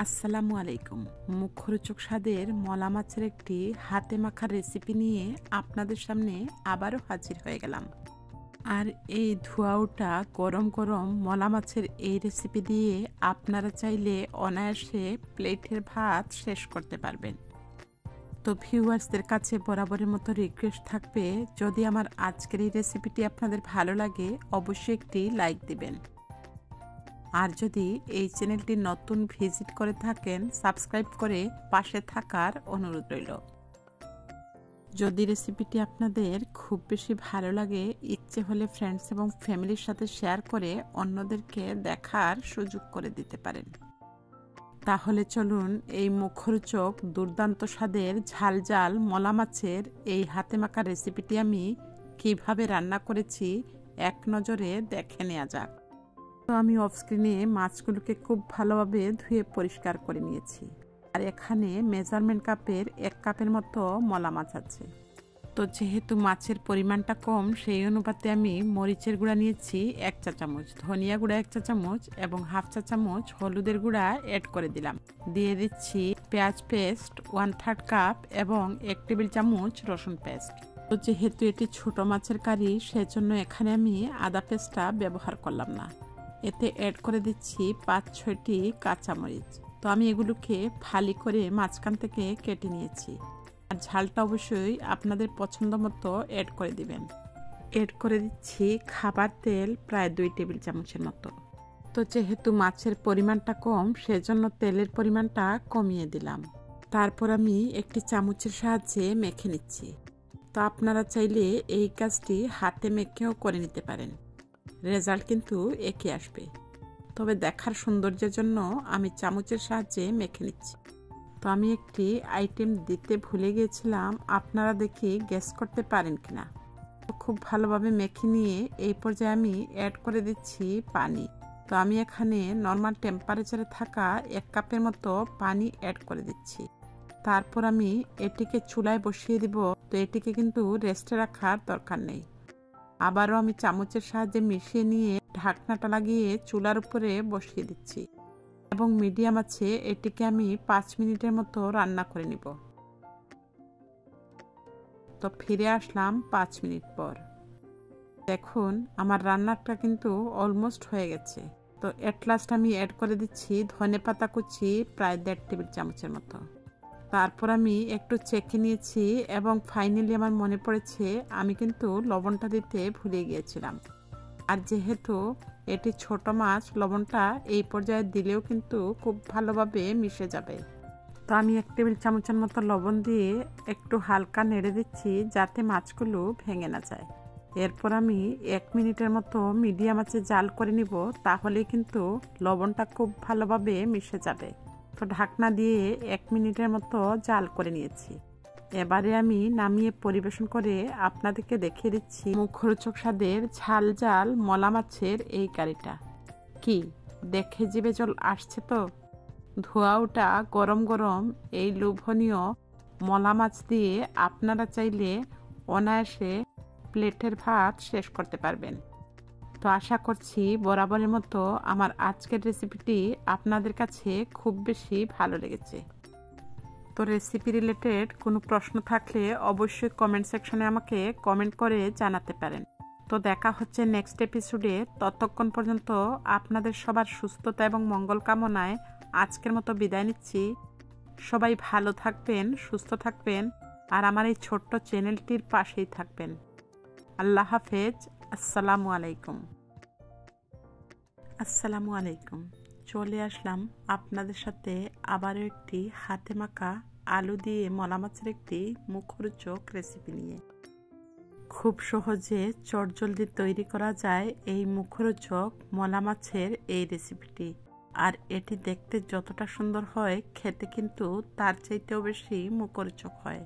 আসসালামু আলাইকুম। মুখরোচক স্বাদের মলা মাছের একটি হাতে মাখা রেসিপি নিয়ে আপনাদের সামনে আবারও হাজির হয়ে গেলাম। আর এই ধোয়া ওঠা গরম গরম মলা মাছের এই রেসিপি দিয়ে আপনারা চাইলে অনায়াসে প্লেটের ভাত শেষ করতে পারবেন। তো ভিউয়ার্সদের কাছে বরাবরের মতো রিকোয়েস্ট থাকবে, যদি আমার আজকের এই রেসিপিটি আপনাদের ভালো লাগে অবশ্যই একটি লাইক দিবেন। আর যদি এই চ্যানেলটি নতুন ভিজিট করে থাকেন সাবস্ক্রাইব করে পাশে থাকার অনুরোধ রইল। যদি রেসিপিটি আপনাদের খুব বেশি ভালো লাগে ইচ্ছে হলে ফ্রেন্ডস এবং ফ্যামিলির সাথে শেয়ার করে অন্যদেরকে দেখার সুযোগ করে দিতে পারেন। তাহলে চলুন এই মুখরোচক দুর্দান্ত স্বাদের ঝালঝাল মলা মাছের এই হাতে মাখা রেসিপিটি আমি কিভাবে রান্না করেছি এক নজরে দেখে নেওয়া যাক। তো আমি অফ স্ক্রিনে মাছগুলোকে খুব ভালোভাবে ধুয়ে পরিষ্কার করে নিয়েছি। আর এখানে মেজারমেন্ট কাপের 1 কাপের মতো মলা মাছ আছে। তো যেহেতু মাছের পরিমাণটা কম সেই অনুপাতে আমি মরিচের গুঁড়া নিয়েছি 1 চা চামচ, ধনিয়া গুঁড়া 1 চা চামচ এবং 1/2 চা চামচ হলুদের গুঁড়া অ্যাড করে দিলাম। দিয়ে দিচ্ছি পেঁয়াজ পেস্ট 1/3 কাপ এবং 1 টেবিল চামচ রসুন পেস্ট। তো যেহেতু এটি ছোট মাছের কারি সেজন্য এখানে আমি আদা পেস্টটা ব্যবহার করলাম না। এতে অ্যাড করে দিচ্ছি 5-6টি কাঁচামরিচ। তো আমি এগুলোকে ফালি করে মাঝখান থেকে কেটে নিয়েছি। আর ঝালটা অবশ্যই আপনাদের পছন্দ মতো অ্যাড করে দিবেন। অ্যাড করে দিচ্ছি খাবার তেল প্রায় 2 টেবিল চামচের মতো। তো যেহেতু মাছের পরিমাণটা কম সেজন্য তেলের পরিমাণটা কমিয়ে দিলাম। তারপর আমি একটি চামচের সাহায্যে মেখে নিচ্ছি। তো আপনারা চাইলে এই কাজটি হাতে মেখেও করে নিতে পারেন, রেজাল্ট কিন্তু একই আসবে। তবে দেখার সৌন্দর্যের জন্য আমি চামচের সাহায্যে মেখে নিচ্ছি। তো আমি একটি আইটেম দিতে ভুলে গিয়েছিলাম, আপনারা দেখি গেস করতে পারেন কিনা। তো খুব ভালোভাবে মেখে নিয়ে এই পর্যায়ে আমি অ্যাড করে দিচ্ছি পানি। তো আমি এখানে নর্মাল টেম্পারেচারে থাকা 1 কাপের মতো পানি অ্যাড করে দিচ্ছি। তারপর আমি এটিকে চুলায় বসিয়ে দিব। তো এটিকে কিন্তু রেস্টে রাখার দরকার নেই। আবারও আমি চামচের সাহায্যে মিশিয়ে নিয়ে ঢাকনাটা লাগিয়ে চুলার উপরে বসিয়ে দিচ্ছি এবং মিডিয়াম আছে এটিকে আমি 5 মিনিটের মতো রান্না করে নিব। তো ফিরে আসলাম 5 মিনিট পর। দেখুন আমার রান্নাটা কিন্তু অলমোস্ট হয়ে গেছে। তো এট লাস্ট আমি অ্যাড করে দিচ্ছি ধনেপাতা কুচি প্রায় 1.5 টেবিল চামচের মতো। তারপর আমি একটু চেখে নিয়েছি এবং ফাইনালি আমার মনে পড়েছে আমি কিন্তু লবণটা দিতে ভুলে গিয়েছিলাম। আর যেহেতু এটি ছোট মাছ লবণটা এই পর্যায়ে দিলেও কিন্তু খুব ভালোভাবে মিশে যাবে। তো আমি 1 টেবিল চামচের মতো লবণ দিয়ে একটু হালকা নেড়ে দিচ্ছি যাতে মাছগুলো ভেঙে না যায়। এরপর আমি 1 মিনিটের মতো মিডিয়াম আঁচে জাল করে নিব, তাহলে কিন্তু লবণটা খুব ভালোভাবে মিশে যাবে। তো ঢাকনা দিয়ে 1 মিনিটের মতো জাল করে নিয়েছি। এবারে আমি নামিয়ে পরিবেশন করে আপনাদেরকে দেখিয়ে দিচ্ছি মুখরোচক স্বাদের ঝাল ঝাল মলা মাছের এই কারিটা। কি দেখে জিভে জল আসছে? তো ধোয়া ওঠা গরম গরম এই লোভনীয় মলা মাছ দিয়ে আপনারা চাইলে অনায়াসে প্লেটের ভাত শেষ করতে পারবেন। তো আশা করছি বরাবরের মতো আমার আজকের রেসিপিটি আপনাদের কাছে খুব বেশি ভালো লেগেছে। তো রেসিপি রিলেটেড কোনো প্রশ্ন থাকলে অবশ্যই কমেন্ট সেকশনে আমাকে কমেন্ট করে জানাতে পারেন। তো দেখা হচ্ছে নেক্সট এপিসোডে। ততক্ষণ পর্যন্ত আপনাদের সবার সুস্থতা এবং মঙ্গল কামনায় আজকের মতো বিদায় নিচ্ছি। সবাই ভালো থাকবেন, সুস্থ থাকবেন আর আমার এই ছোট্ট চ্যানেলটির পাশেই থাকবেন। আল্লাহ হাফেজ। আসসালামু আলাইকুম। আসসালামু আলাইকুম। চলে আসলাম আপনাদের সাথে আবারও একটি হাতে মাখা আলু দিয়ে মলা মাছের একটি মুখরোচক রেসিপি নিয়ে। খুব সহজে চটজলদি তৈরি করা যায় এই মুখরোচক মলা মাছের এই রেসিপিটি। আর এটি দেখতে যতটা সুন্দর হয় খেতে কিন্তু তার চাইতেও বেশি মুখরোচক হয়।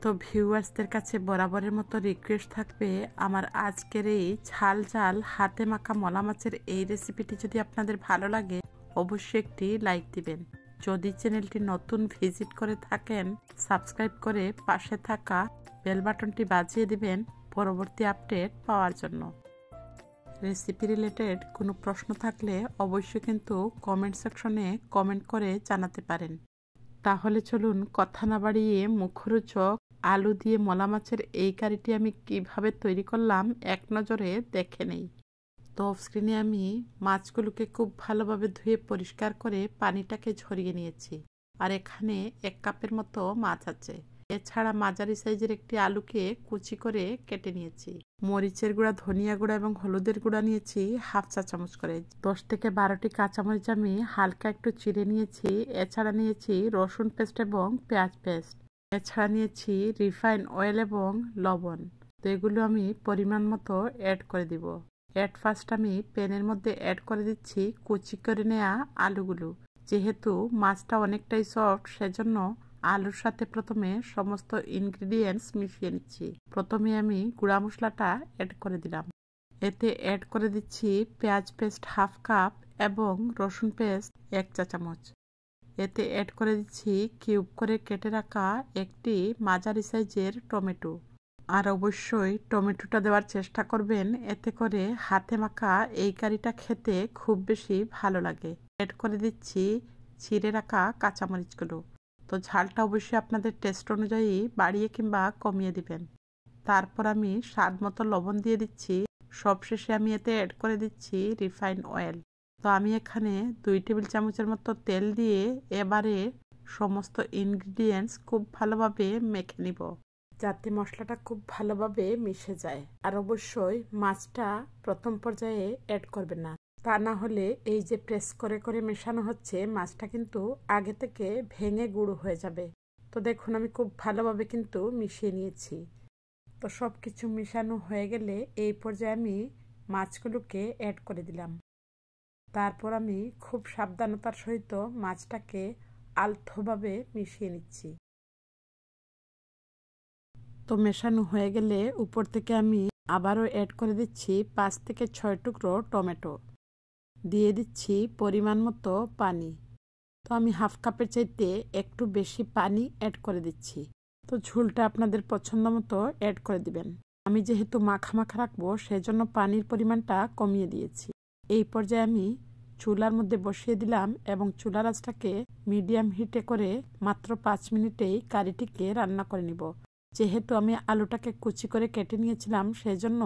তো ভিউয়ার্সদের কাছে বরাবরের মতো রিকোয়েস্ট থাকবে, আমার আজকের এই ঝাল ঝাল হাতে মাখা মলা মাছের এই রেসিপিটি যদি আপনাদের ভালো লাগে অবশ্যই একটি লাইক দিবেন। যদি চ্যানেলটি নতুন ভিজিট করে থাকেন সাবস্ক্রাইব করে পাশে থাকা বেল বাটনটি বাজিয়ে দিবেন পরবর্তী আপডেট পাওয়ার জন্য। রেসিপি রিলেটেড কোনো প্রশ্ন থাকলে অবশ্যই কিন্তু কমেন্ট সেকশনে কমেন্ট করে জানাতে পারেন। তাহলে চলুন কথা না বাড়িয়ে মুখরোচক আলু দিয়ে মলা মাছের এই কারিটি আমি কিভাবে তৈরি করলাম এক নজরে দেখে নেই। তো অফ স্ক্রিনে আমি মাছগুলোকে খুব ভালোভাবে ধুয়ে পরিষ্কার করে পানিটাকে ঝরিয়ে নিয়েছি। আর এখানে 1 কাপের মতো মাছ আছে। এছাড়া মাঝারি সাইজের একটি আলুকে কুচি করে কেটে নিয়েছি। মরিচের গুঁড়া, ধনিয়া গুঁড়া এবং হলুদের গুঁড়া নিয়েছি হাফ চা চামচ করে। 10 থেকে 12টি কাঁচামরিচ আমি হালকা একটু চিড়ে নিয়েছি। এছাড়া নিয়েছি রসুন পেস্ট এবং পেঁয়াজ পেস্ট। এছাড়া নিয়েছি রিফাইন অয়েল এবং লবণ। তো এগুলো আমি পরিমাণ মতো অ্যাড করে দিব। ফার্স্ট আমি প্যানের মধ্যে অ্যাড করে দিচ্ছি কুচি করে নেওয়া আলুগুলো। যেহেতু মাছটা অনেকটাই সফট, সেজন্য আলুর সাথে প্রথমে সমস্ত ইনগ্রিডিয়েন্টস মিশিয়ে নিচ্ছি। প্রথমে আমি গুঁড়া মশলাটা অ্যাড করে দিলাম। এতে অ্যাড করে দিচ্ছি পেঁয়াজ পেস্ট হাফ কাপ এবং রসুন পেস্ট 1 চা চামচ। এতে অ্যাড করে দিচ্ছি কিউব করে কেটে রাখা একটি মাঝারি সাইজের টমেটো। আর অবশ্যই টমেটোটা দেওয়ার চেষ্টা করবেন, এতে করে হাতে মাখা এই কারিটা খেতে খুব বেশি ভালো লাগে। অ্যাড করে দিচ্ছি ছিঁড়ে রাখা কাঁচামরিচগুলো। তো ঝালটা অবশ্যই আপনাদের টেস্ট অনুযায়ী বাড়িয়ে কিংবা কমিয়ে দিবেন। তারপর আমি স্বাদ মতো লবণ দিয়ে দিচ্ছি। সবশেষে আমি এতে অ্যাড করে দিচ্ছি রিফাইন অয়েল। তো আমি এখানে 2 টেবিল চামচের মতো তেল দিয়ে এবারে সমস্ত ইনগ্রিডিয়েন্টস খুব ভালোভাবে মেখে নিব, যাতে মশলাটা খুব ভালোভাবে মিশে যায়। আর অবশ্যই মাছটা প্রথম পর্যায়ে অ্যাড করবেন না, তা না হলে এই যে প্রেস করে করে মেশানো হচ্ছে, মাছটা কিন্তু আগে থেকে ভেঙে গুঁড়ো হয়ে যাবে। তো দেখুন আমি খুব ভালোভাবে কিন্তু মিশিয়ে নিয়েছি। তো সব কিছু মিশানো হয়ে গেলে এই পর্যায়ে আমি মাছগুলোকে অ্যাড করে দিলাম। তারপর আমি খুব সাবধানতার সহিত মাছটাকে আলতোভাবে মিশিয়ে নিচ্ছি। তো মেশানো হয়ে গেলে উপর থেকে আমি আবারও অ্যাড করে দিচ্ছি 5 থেকে 6 টুকরো টমেটো। দিয়ে দিচ্ছি পরিমাণ মতো পানি। তো আমি হাফ কাপের চাইতে একটু বেশি পানি অ্যাড করে দিচ্ছি। তো ঝোলটা আপনাদের পছন্দ মতো অ্যাড করে দিবেন। আমি যেহেতু মাখা মাখা রাখবো, সেজন্য পানির পরিমাণটা কমিয়ে দিয়েছি। এই পর্যায়ে আমি চুলার মধ্যে বসিয়ে দিলাম এবং চুলার আঁচটাকে মিডিয়াম হিটে করে মাত্র 5 মিনিটেই কারিটিকে রান্না করে নিব। যেহেতু আমি আলুটাকে কুচি করে কেটে নিয়েছিলাম, সেজন্য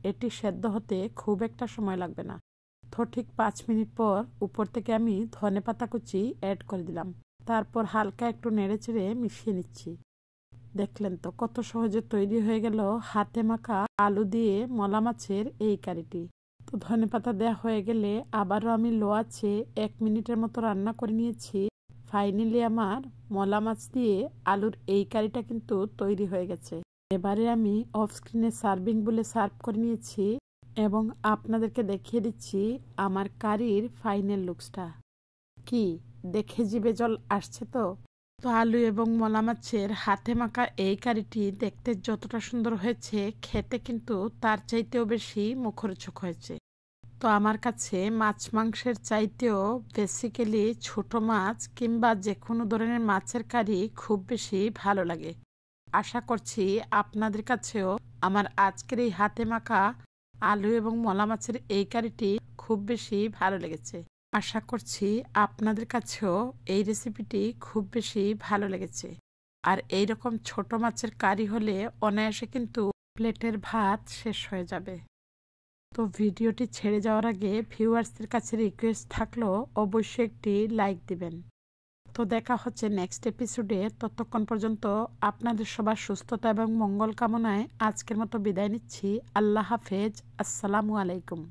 এটি সেদ্ধ হতে খুব একটা সময় লাগবে না। তো ঠিক 5 মিনিট পর উপর থেকে আমি ধনেপাতা কুচি অ্যাড করে দিলাম। তারপর হালকা একটু নেড়েচেড়ে মিশিয়ে নিচ্ছি। দেখলেন তো কত সহজে তৈরি হয়ে গেল হাতে মাখা আলু দিয়ে মলা মাছের এই কারিটি। তো ধনেপাতা দেওয়া হয়ে গেলে আবারও আমি লো আঁচে 1 মিনিটের মতো রান্না করে নিয়েছি। ফাইনালি আমার মলা মাছ দিয়ে আলুর এই কারিটা কিন্তু তৈরি হয়ে গেছে। এবারে আমি অফ স্ক্রিনে সার্ভিং বলে সার্ভ করে নিয়েছি এবং আপনাদেরকে দেখিয়ে দিচ্ছি আমার কারির ফাইনাল লুকসটা। কি দেখে জিভে জল আসছে? তো আলু এবং মলা মাছের হাতে মাখা এই কারিটি দেখতে যতটা সুন্দর হয়েছে, খেতে কিন্তু তার চাইতেও বেশি মুখরোচক হয়েছে। তো আমার কাছে মাছ মাংসের চাইতেও বেসিক্যালি ছোট মাছ কিংবা যে কোনো ধরনের মাছের কারি খুব বেশি ভালো লাগে। আশা করছি আপনাদের কাছেও আমার আজকের এই হাতে মাখা আলু এবং মলা মাছের এই কারিটি খুব বেশি ভালো লেগেছে। আশা করছি আপনাদের কাছেও এই রেসিপিটি খুব বেশি ভালো লেগেছে। আর এইরকম ছোট মাছের কারি হলে অনায়াসে কিন্তু প্লেটের ভাত শেষ হয়ে যাবে। তো ভিডিওটি ছেড়ে যাওয়ার আগে ভিউয়ার্সদের কাছে রিকোয়েস্ট থাকলো অবশ্যই একটি লাইক দিবেন। তো দেখা হচ্ছে নেক্সট এপিসোডে। ততক্ষণ পর্যন্ত আপনাদের সবার সুস্থতা এবং মঙ্গল কামনায় আজকের মতো বিদায় নিচ্ছি। আল্লাহ হাফেজ। আসসালামু আলাইকুম।